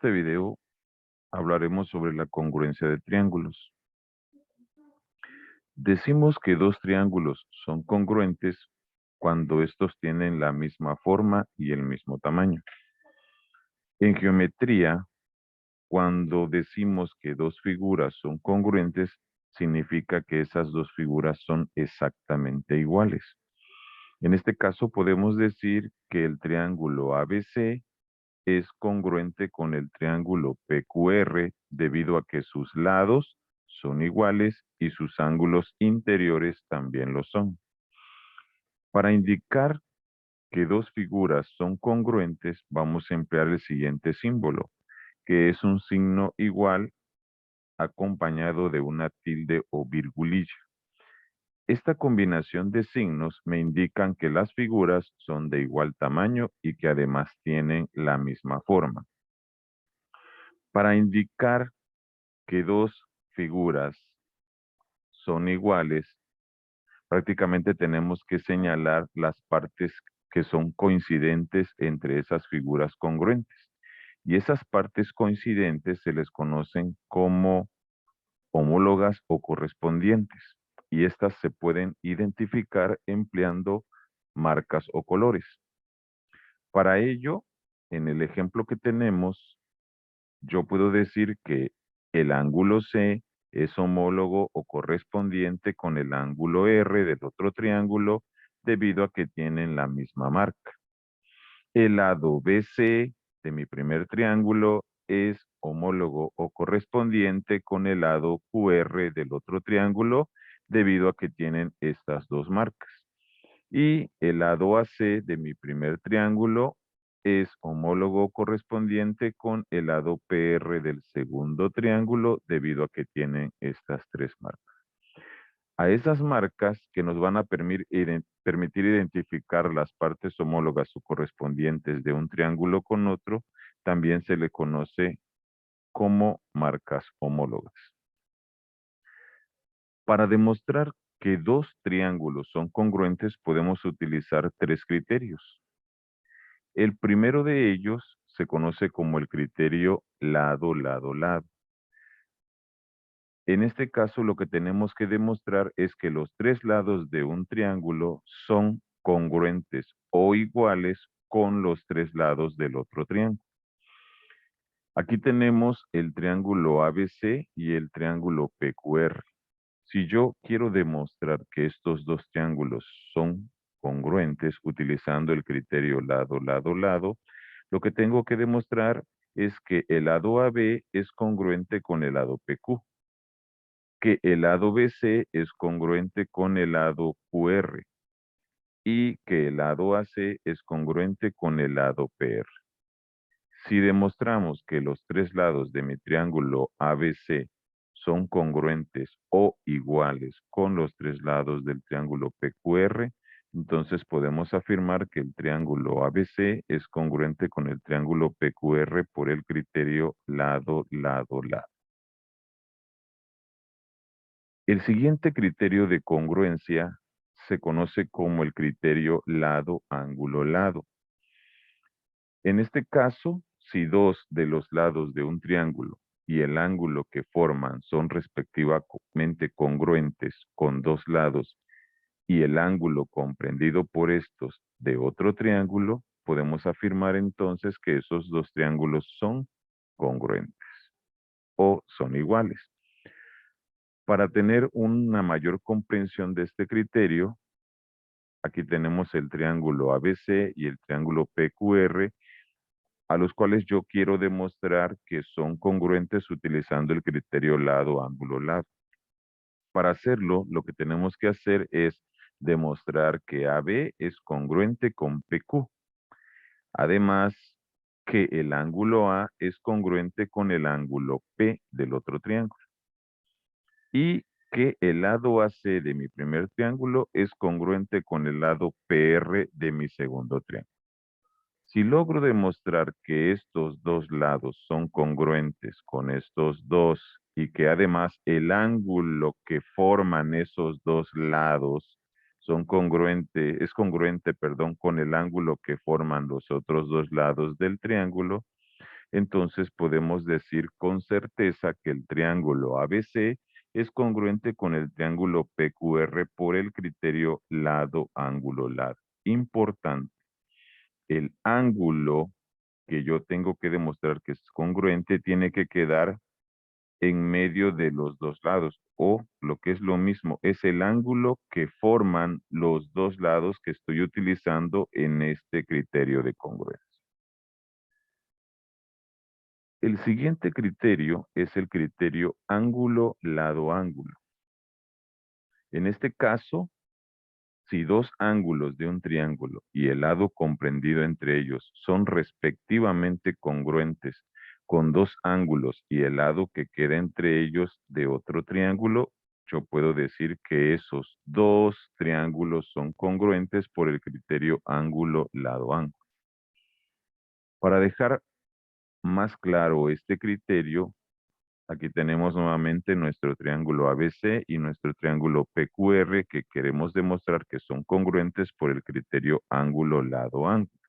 este video hablaremos sobre la congruencia de triángulos. Decimos que dos triángulos son congruentes cuando estos tienen la misma forma y el mismo tamaño. En geometría, cuando decimos que dos figuras son congruentes, significa que esas dos figuras son exactamente iguales. En este caso podemos decir que el triángulo ABC es congruente con el triángulo PQR debido a que sus lados son iguales y sus ángulos interiores también lo son. Para indicar que dos figuras son congruentes, vamos a emplear el siguiente símbolo, que es un signo igual acompañado de una tilde o virgulilla. Esta combinación de signos me indican que las figuras son de igual tamaño y que además tienen la misma forma. Para indicar que dos figuras son iguales, prácticamente tenemos que señalar las partes que son coincidentes entre esas figuras congruentes. Y esas partes coincidentes se les conocen como homólogas o correspondientes. Y estas se pueden identificar empleando marcas o colores. Para ello, en el ejemplo que tenemos, yo puedo decir que el ángulo C es homólogo o correspondiente con el ángulo R del otro triángulo debido a que tienen la misma marca. El lado BC de mi primer triángulo es homólogo o correspondiente con el lado QR del otro triángulo debido a que tienen estas dos marcas. Y el lado AC de mi primer triángulo es homólogo correspondiente con el lado PR del segundo triángulo debido a que tienen estas tres marcas. A esas marcas que nos van a permitir identificar las partes homólogas o correspondientes de un triángulo con otro, también se le conoce como marcas homólogas. Para demostrar que dos triángulos son congruentes, podemos utilizar tres criterios. El primero de ellos se conoce como el criterio lado, lado, lado. En este caso, lo que tenemos que demostrar es que los tres lados de un triángulo son congruentes o iguales con los tres lados del otro triángulo. Aquí tenemos el triángulo ABC y el triángulo PQR. Si yo quiero demostrar que estos dos triángulos son congruentes utilizando el criterio lado, lado, lado, lo que tengo que demostrar es que el lado AB es congruente con el lado PQ, que el lado BC es congruente con el lado QR y que el lado AC es congruente con el lado PR. Si demostramos que los tres lados de mi triángulo ABC son congruentes o iguales con los tres lados del triángulo PQR, entonces podemos afirmar que el triángulo ABC es congruente con el triángulo PQR por el criterio lado, lado, lado. El siguiente criterio de congruencia se conoce como el criterio lado, ángulo, lado. En este caso, si dos de los lados de un triángulo y el ángulo que forman son respectivamente congruentes con dos lados y el ángulo comprendido por estos de otro triángulo, podemos afirmar entonces que esos dos triángulos son congruentes o son iguales. Para tener una mayor comprensión de este criterio, aquí tenemos el triángulo ABC y el triángulo PQR, a los cuales yo quiero demostrar que son congruentes utilizando el criterio lado, ángulo, lado. Para hacerlo, lo que tenemos que hacer es demostrar que AB es congruente con PQ. Además, que el ángulo A es congruente con el ángulo P del otro triángulo. Y que el lado AC de mi primer triángulo es congruente con el lado PR de mi segundo triángulo. Si logro demostrar que estos dos lados son congruentes con estos dos y que además el ángulo que forman esos dos lados es congruente, perdón, con el ángulo que forman los otros dos lados del triángulo, entonces podemos decir con certeza que el triángulo ABC es congruente con el triángulo PQR por el criterio lado-ángulo-lado. Importante, el ángulo que yo tengo que demostrar que es congruente tiene que quedar en medio de los dos lados, o lo que es lo mismo, es el ángulo que forman los dos lados que estoy utilizando en este criterio de congruencia. El siguiente criterio es el criterio ángulo-lado-ángulo. En este caso, si dos ángulos de un triángulo y el lado comprendido entre ellos son respectivamente congruentes con dos ángulos y el lado que queda entre ellos de otro triángulo, yo puedo decir que esos dos triángulos son congruentes por el criterio ángulo-lado-ángulo. Para dejar más claro este criterio, aquí tenemos nuevamente nuestro triángulo ABC y nuestro triángulo PQR que queremos demostrar que son congruentes por el criterio ángulo-lado-ángulo.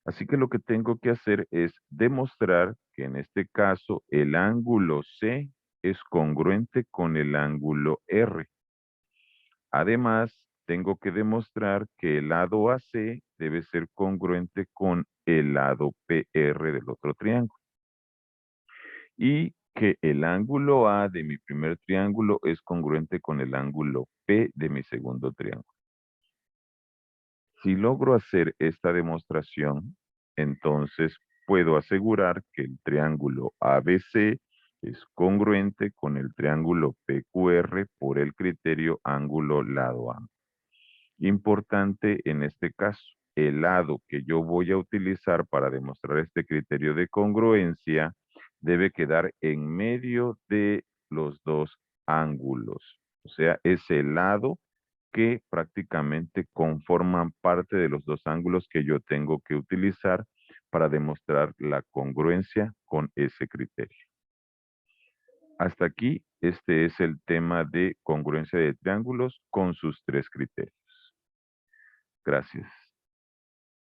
Así que lo que tengo que hacer es demostrar que en este caso el ángulo C es congruente con el ángulo R. Además, tengo que demostrar que el lado AC debe ser congruente con el lado PR del otro triángulo. Y que el ángulo A de mi primer triángulo es congruente con el ángulo P de mi segundo triángulo. Si logro hacer esta demostración, entonces puedo asegurar que el triángulo ABC es congruente con el triángulo PQR por el criterio ángulo-lado ángulo. Importante en este caso, el lado que yo voy a utilizar para demostrar este criterio de congruencia debe quedar en medio de los dos ángulos. O sea, es el lado que prácticamente conforman parte de los dos ángulos que yo tengo que utilizar para demostrar la congruencia con ese criterio. Hasta aquí, este es el tema de congruencia de triángulos con sus tres criterios. Gracias.